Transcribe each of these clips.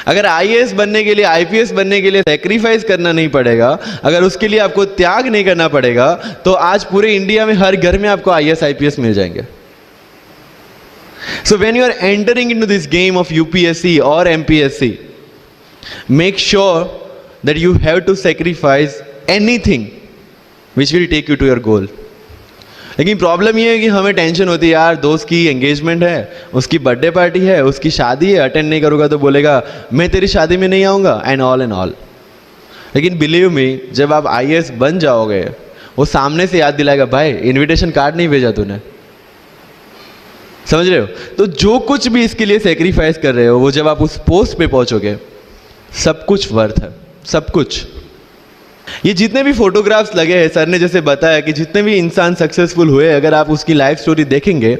अगर आईएएस बनने के लिए, आईपीएस बनने के लिए सेक्रीफाइस करना नहीं पड़ेगा, अगर उसके लिए आपको त्याग नहीं करना पड़ेगा, तो आज पूरे इंडिया में हर घर में आपको आईएएस आईपीएस मिल जाएंगे. So when you are entering into this game of UPSC or MPSC, make sure that you have to sacrifice anything which will take you to your goal. लेकिन प्रॉब्लम ये है कि हमें टेंशन होती है, यार दोस्त की एंगेजमेंट है, उसकी बर्थडे पार्टी है, उसकी शादी है, अटेंड नहीं करूँगा तो बोलेगा मैं तेरी शादी में नहीं आऊँगा, एंड ऑल. लेकिन बिलीव मी, जब आप आईएएस बन जाओगे, वो सामने से याद दिलाएगा, भाई इनविटेशन कार्ड नहीं भेजा तूने. समझ रहे हो? तो जो कुछ भी इसके लिए सेक्रीफाइस कर रहे हो, वो जब आप उस पोस्ट पे पहुंचोगे, सब कुछ वर्थ है, सब कुछ. ये जितने भी फोटोग्राफ्स लगे हैं, सर ने जैसे बताया कि जितने भी इंसान सक्सेसफुल हुए, अगर आप उसकी लाइफ स्टोरी देखेंगे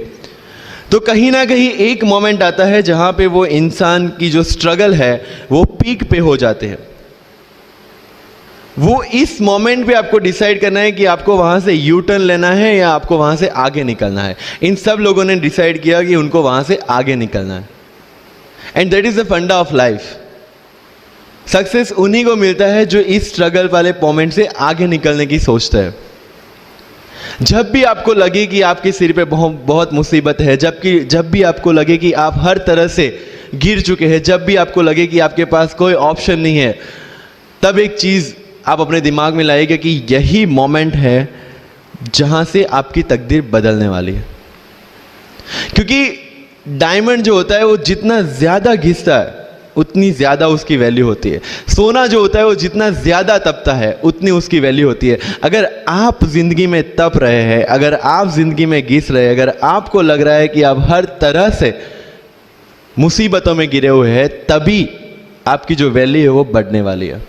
तो कहीं ना कहीं एक मोमेंट आता है जहां पे वो इंसान की जो स्ट्रगल है वो पीक पे हो जाते हैं. वो इस मोमेंट पे आपको डिसाइड करना है कि आपको वहां से यू टर्न लेना है या आपको वहां से आगे निकलना है. इन सब लोगों ने डिसाइड किया कि उनको वहां से आगे निकलना है. एंड दैट इज द फंडा ऑफ लाइफ. सक्सेस उन्हीं को मिलता है जो इस स्ट्रगल वाले मोमेंट से आगे निकलने की सोचता है. जब भी आपको लगे कि आपके सिर पे बहुत मुसीबत है, जब भी आपको लगे कि आप हर तरह से गिर चुके हैं, जब भी आपको लगे कि आपके पास कोई ऑप्शन नहीं है, तब एक चीज आप अपने दिमाग में लाइएगा कि यही मोमेंट है जहां से आपकी तकदीर बदलने वाली है. क्योंकि डायमंड जो होता है वो जितना ज्यादा घिसता है उतनी ज्यादा उसकी वैल्यू होती है. सोना जो होता है वो जितना ज्यादा तपता है उतनी उसकी वैल्यू होती है. अगर आप जिंदगी में तप रहे हैं, अगर आप जिंदगी में घिस रहे हैं, अगर आपको लग रहा है कि आप हर तरह से मुसीबतों में गिरे हुए हैं, तभी आपकी जो वैल्यू है वो बढ़ने वाली है.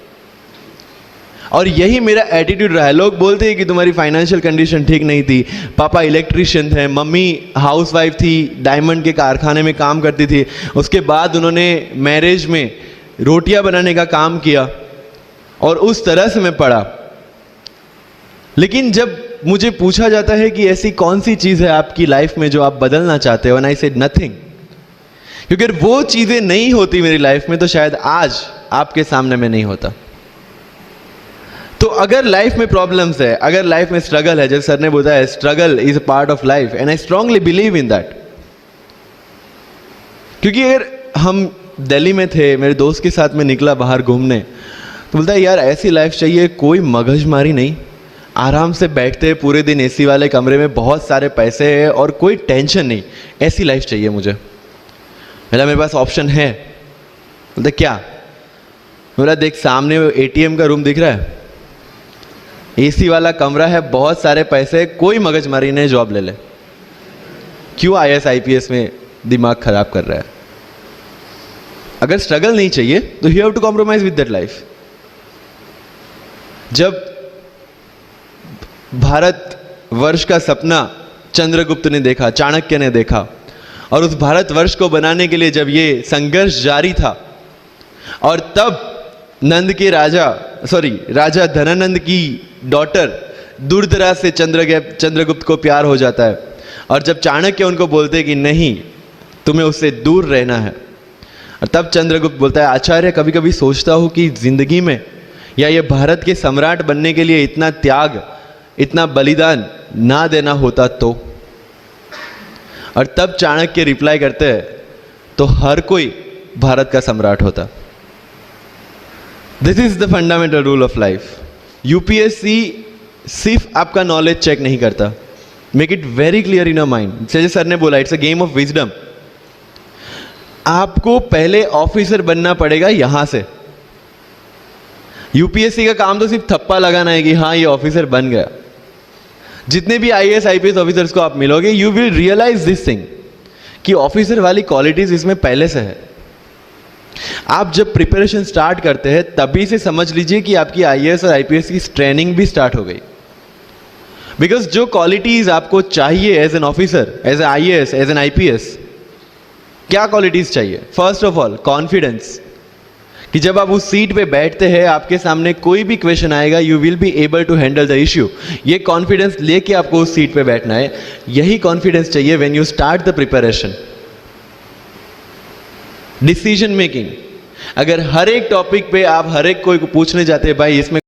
और यही मेरा एटीट्यूड रहा है. लोग बोलते हैं कि तुम्हारी फाइनेंशियल कंडीशन ठीक नहीं थी, पापा इलेक्ट्रिशियन थे, मम्मी हाउसवाइफ थी, डायमंड के कारखाने में काम करती थी, उसके बाद उन्होंने मैरिज में रोटियां बनाने का काम किया और उस तरह से मैं पढ़ा. लेकिन जब मुझे पूछा जाता है कि ऐसी कौन सी चीज़ है आपकी लाइफ में जो आप बदलना चाहते हो, एंड आई सेड नथिंग. क्योंकि अगर वो चीज़ें नहीं होती मेरी लाइफ में तो शायद आज आपके सामने मैं नहीं होता. तो अगर लाइफ में प्रॉब्लम्स है, अगर लाइफ में स्ट्रगल है, जैसे सर ने बताया struggle is a part of life, and I strongly believe in that. क्योंकि अगर हम दिल्ली में थे, मेरे दोस्त के साथ में निकला बाहर घूमने, तो बोलता है यार ऐसी लाइफ चाहिए, कोई मगजमारी नहीं, आराम से बैठते हैं पूरे दिन एसी वाले कमरे में, बहुत सारे पैसे हैं और कोई टेंशन नहीं, ऐसी लाइफ चाहिए मुझे. मेरे पास ऑप्शन है. बोलते क्या? बोला देख सामने एटीएम का रूम दिख रहा है, एसी वाला कमरा है, बहुत सारे पैसे, कोई मगजमारी नहीं, जॉब ले ले. क्यों आईएएस आईपीएस में दिमाग खराब कर रहा है? अगर स्ट्रगल नहीं चाहिए तो you have to compromise with that life. जब भारत वर्ष का सपना चंद्रगुप्त ने देखा, चाणक्य ने देखा, और उस भारत वर्ष को बनाने के लिए जब ये संघर्ष जारी था, और तब राजा धनानंद की डॉटर दूरदराज से चंद्रगुप्त को प्यार हो जाता है. और जब चाणक्य उनको बोलते हैं कि नहीं, तुम्हें उससे दूर रहना है, और तब चंद्रगुप्त बोलता है आचार्य, कभी कभी सोचता हूँ कि जिंदगी में या ये भारत के सम्राट बनने के लिए इतना त्याग, इतना बलिदान ना देना होता तो. और तब चाणक्य रिप्लाई करते हैं तो हर कोई भारत का सम्राट होता. This is the fundamental rule of life. UPSC सिर्फ आपका नॉलेज चेक नहीं करता. Make it very clear in your mind. जैसे सर ने बोला, it's a game of wisdom. आपको पहले ऑफिसर बनना पड़ेगा यहां से. यूपीएससी का काम तो सिर्फ थप्पा लगाना है कि हाँ ये ऑफिसर बन गया. जितने भी आईएएस आईपीएस ऑफिसर्स को आप मिलोगे, you will realise this thing कि ऑफिसर वाली क्वालिटीज इसमें पहले से है. आप जब प्रिपरेशन स्टार्ट करते हैं तभी से समझ लीजिए कि आपकी आईएएस और आईपीएस की ट्रेनिंग भी स्टार्ट हो गई. बिकॉज जो क्वालिटीज आपको चाहिए as an officer, as a IAS, as an IPS, क्या क्वालिटीज चाहिए? फर्स्ट ऑफ ऑल कॉन्फिडेंस, कि जब आप उस सीट पे बैठते हैं, आपके सामने कोई भी क्वेश्चन आएगा, you will be able to handle the issue. ये कॉन्फिडेंस लेके आपको उस सीट पे बैठना है. यही कॉन्फिडेंस चाहिए when you start the preparation. Decision making, अगर हर एक टॉपिक पे आप हर एक कोई को पूछने जाते हैं भाई इसमें